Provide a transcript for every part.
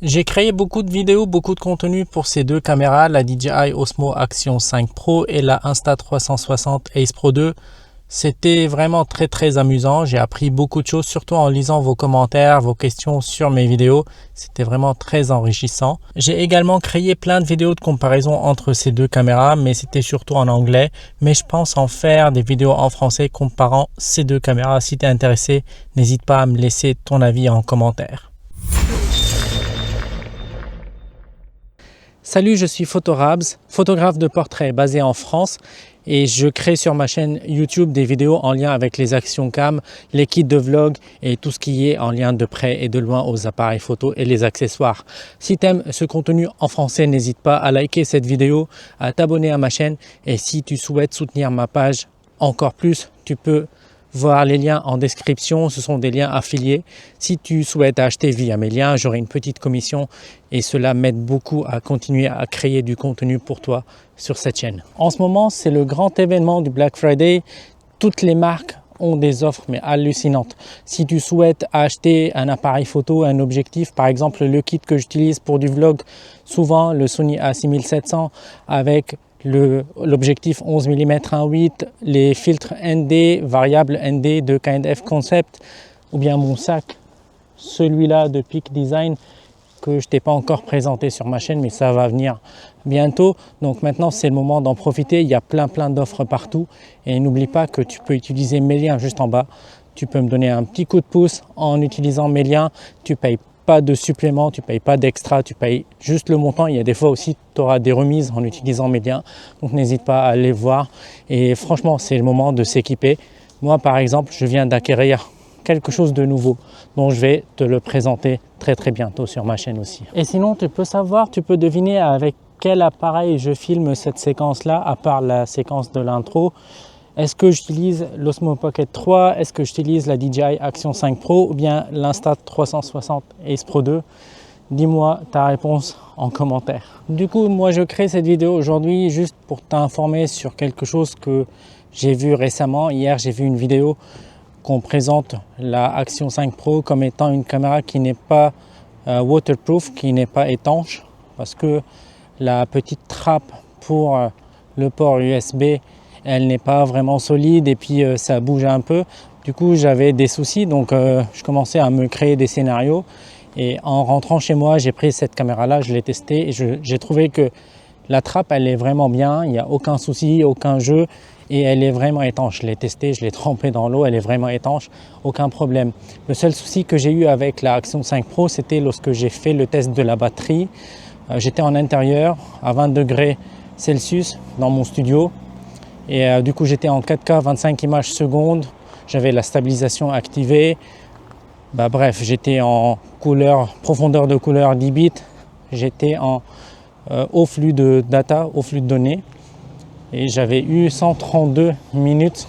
J'ai créé beaucoup de vidéos, beaucoup de contenu pour ces deux caméras, la DJI Osmo Action 5 Pro et la Insta360 Ace Pro 2. C'était vraiment très amusant. J'ai appris beaucoup de choses, surtout en lisant vos commentaires, vos questions sur mes vidéos. C'était vraiment très enrichissant. J'ai également créé plein de vidéos de comparaison entre ces deux caméras, mais c'était surtout en anglais. Mais je pense en faire des vidéos en français comparant ces deux caméras. Si tu es intéressé, n'hésite pas à me laisser ton avis en commentaire. Salut, je suis Photorabs, photographe de portrait basé en France et je crée sur ma chaîne YouTube des vidéos en lien avec les actions cam, les kits de vlog et tout ce qui est en lien de près et de loin aux appareils photo et les accessoires. Si tu aimes ce contenu en français, n'hésite pas à liker cette vidéo, à t'abonner à ma chaîne et si tu souhaites soutenir ma page encore plus, tu peux voir les liens en description, ce sont des liens affiliés. Si tu souhaites acheter via mes liens, j'aurai une petite commission et cela m'aide beaucoup à continuer à créer du contenu pour toi sur cette chaîne. En ce moment, c'est le grand événement du Black Friday. Toutes les marques ont des offres mais hallucinantes. Si tu souhaites acheter un appareil photo, un objectif, par exemple le kit que j'utilise pour du vlog, souvent le Sony A6700 avec l'objectif 11 mm 1.8, les filtres ND, variables ND de Kind-F Concept, ou bien mon sac, celui-là de Peak Design que je t'ai pas encore présenté sur ma chaîne, mais ça va venir bientôt. Donc maintenant, c'est le moment d'en profiter. Il y a plein d'offres partout. Et n'oublie pas que tu peux utiliser mes liens juste en bas. Tu peux me donner un petit coup de pouce en utilisant mes liens. Tu payes pas de supplément, tu payes pas d'extra, tu payes juste le montant. Il y a des fois aussi, tu auras des remises en utilisant mes liens. Donc n'hésite pas à aller voir. Et franchement, c'est le moment de s'équiper. Moi, par exemple, je viens d'acquérir quelque chose de nouveau dont je vais te le présenter très bientôt sur ma chaîne aussi. Et sinon, tu peux savoir, tu peux deviner avec quel appareil je filme cette séquence-là, à part la séquence de l'intro. Est-ce que j'utilise l'Osmo Pocket 3? Est-ce que j'utilise la DJI Action 5 Pro ou bien l'Insta360 Ace Pro 2? Dis-moi ta réponse en commentaire. Du coup, moi je crée cette vidéo aujourd'hui juste pour t'informer sur quelque chose que j'ai vu récemment. Hier, j'ai vu une vidéo qu'on présente la Action 5 Pro comme étant une caméra qui n'est pas waterproof, qui n'est pas étanche, parce que la petite trappe pour le port USB, elle n'est pas vraiment solide et puis ça bouge un peu. Du coup, j'avais des soucis, donc je commençais à me créer des scénarios. Et en rentrant chez moi, j'ai pris cette caméra-là, je l'ai testée et j'ai trouvé que la trappe, elle est vraiment bien. Il n'y a aucun souci, aucun jeu et elle est vraiment étanche. Je l'ai testée, je l'ai trempée dans l'eau, elle est vraiment étanche, aucun problème. Le seul souci que j'ai eu avec la Action 5 Pro, c'était lorsque j'ai fait le test de la batterie. J'étais en intérieur à 20 degrés Celsius dans mon studio. Et du coup, j'étais en 4K 25 images secondes, j'avais la stabilisation activée. Bref, j'étais en profondeur de couleur 10 bits, j'étais en haut flux de data, haut flux de données. Et j'avais eu 132 minutes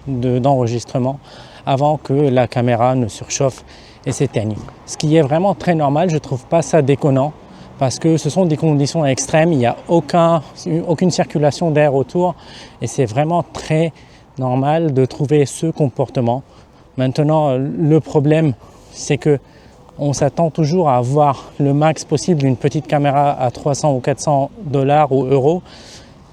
d'enregistrement avant que la caméra ne surchauffe et s'éteigne. Ce qui est vraiment très normal, je ne trouve pas ça déconnant. Parce que ce sont des conditions extrêmes, il n'y a aucune circulation d'air autour et c'est vraiment très normal de trouver ce comportement. Maintenant, le problème, c'est que on s'attend toujours à avoir le max possible d'une petite caméra à 300 ou 400 $ ou euros,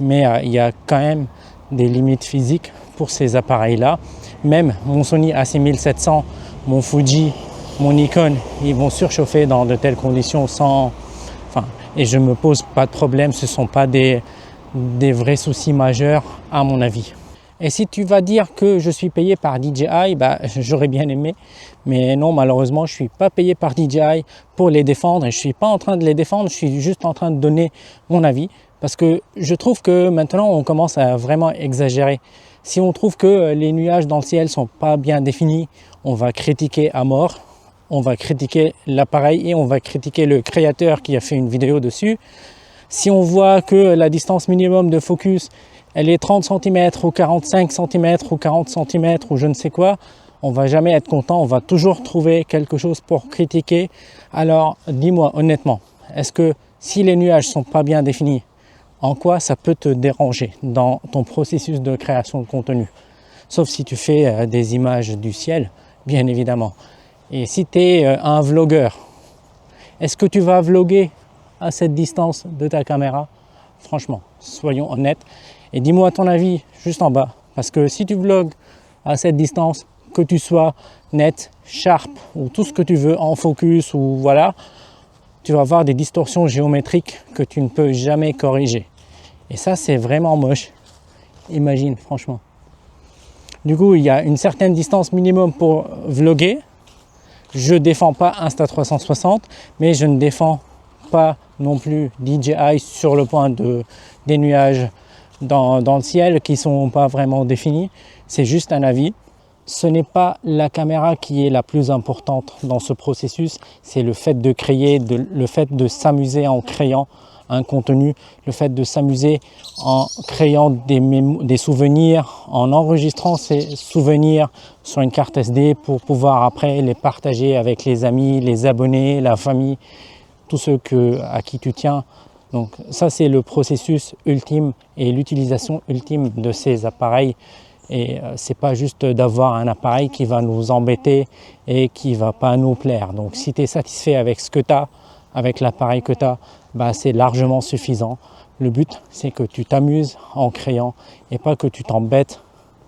mais il y a quand même des limites physiques pour ces appareils-là. Même mon Sony A6700, mon Fuji, mon Nikon, ils vont surchauffer dans de telles conditions et je ne me pose pas de problème, ce ne sont pas des vrais soucis majeurs à mon avis. Et si tu vas dire que je suis payé par DJI, j'aurais bien aimé, mais non, malheureusement, je ne suis pas payé par DJI pour les défendre et je ne suis pas en train de les défendre, je suis juste en train de donner mon avis parce que je trouve que maintenant, on commence à vraiment exagérer. Si on trouve que les nuages dans le ciel ne sont pas bien définis, on va critiquer à mort. On va critiquer l'appareil et on va critiquer le créateur qui a fait une vidéo dessus. Si on voit que la distance minimum de focus, elle est 30 cm ou 45 cm ou 40 cm ou je ne sais quoi, on va jamais être content, on va toujours trouver quelque chose pour critiquer. Alors dis-moi honnêtement, est-ce que si les nuages sont pas bien définis, en quoi ça peut te déranger dans ton processus de création de contenu? Sauf si tu fais des images du ciel, bien évidemment. Et si tu es un vlogueur Est-ce que tu vas vlogger à cette distance de ta caméra? Franchement, soyons honnêtes. Et dis-moi ton avis juste en bas. Parce que si tu vlogs à cette distance, que tu sois net, sharp ou tout ce que tu veux en focus ou voilà, tu vas avoir des distorsions géométriques que tu ne peux jamais corriger. Et ça, c'est vraiment moche. Imagine, franchement. Du coup, il y a une certaine distance minimum pour vlogger. Je ne défends pas Insta360, mais je ne défends pas non plus DJI sur le point des nuages dans le ciel qui ne sont pas vraiment définis. C'est juste un avis. Ce n'est pas la caméra qui est la plus importante dans ce processus, c'est le fait de créer, le fait de s'amuser en créant un contenu, le fait de s'amuser en créant des souvenirs, en enregistrant ces souvenirs sur une carte SD pour pouvoir après les partager avec les amis, les abonnés, la famille, tous ceux à qui tu tiens. Donc ça, c'est le processus ultime et l'utilisation ultime de ces appareils. Et c'est pas juste d'avoir un appareil qui va nous embêter et qui va pas nous plaire. Donc si tu es satisfait avec ce que tu as, avec l'appareil que tu as, bah, c'est largement suffisant. Le but, c'est que tu t'amuses en créant et pas que tu t'embêtes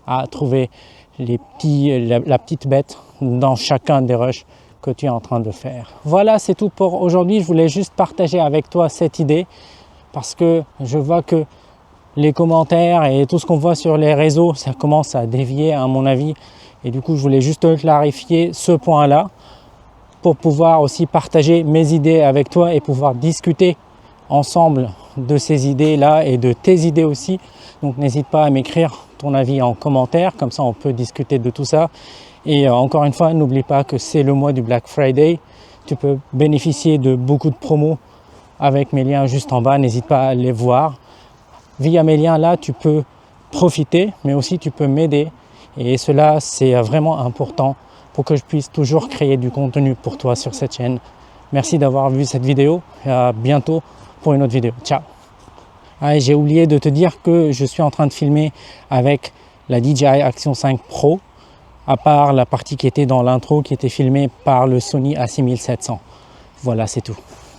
à trouver la petite bête dans chacun des rushs que tu es en train de faire. Voilà, c'est tout pour aujourd'hui. Je voulais juste partager avec toi cette idée parce que je vois que les commentaires et tout ce qu'on voit sur les réseaux, ça commence à dévier à mon avis. Et du coup, je voulais juste clarifier ce point-là pour pouvoir aussi partager mes idées avec toi et pouvoir discuter ensemble de ces idées-là et de tes idées aussi. Donc, n'hésite pas à m'écrire ton avis en commentaire, comme ça on peut discuter de tout ça. Et encore une fois, n'oublie pas que c'est le mois du Black Friday. Tu peux bénéficier de beaucoup de promos avec mes liens juste en bas. N'hésite pas à les voir. Via mes liens là, tu peux profiter, mais aussi tu peux m'aider. Et cela, c'est vraiment important pour que je puisse toujours créer du contenu pour toi sur cette chaîne. Merci d'avoir vu cette vidéo et à bientôt pour une autre vidéo. Ciao. Ah, j'ai oublié de te dire que je suis en train de filmer avec la DJI Action 5 Pro, à part la partie qui était dans l'intro qui était filmée par le Sony A6700. Voilà, c'est tout.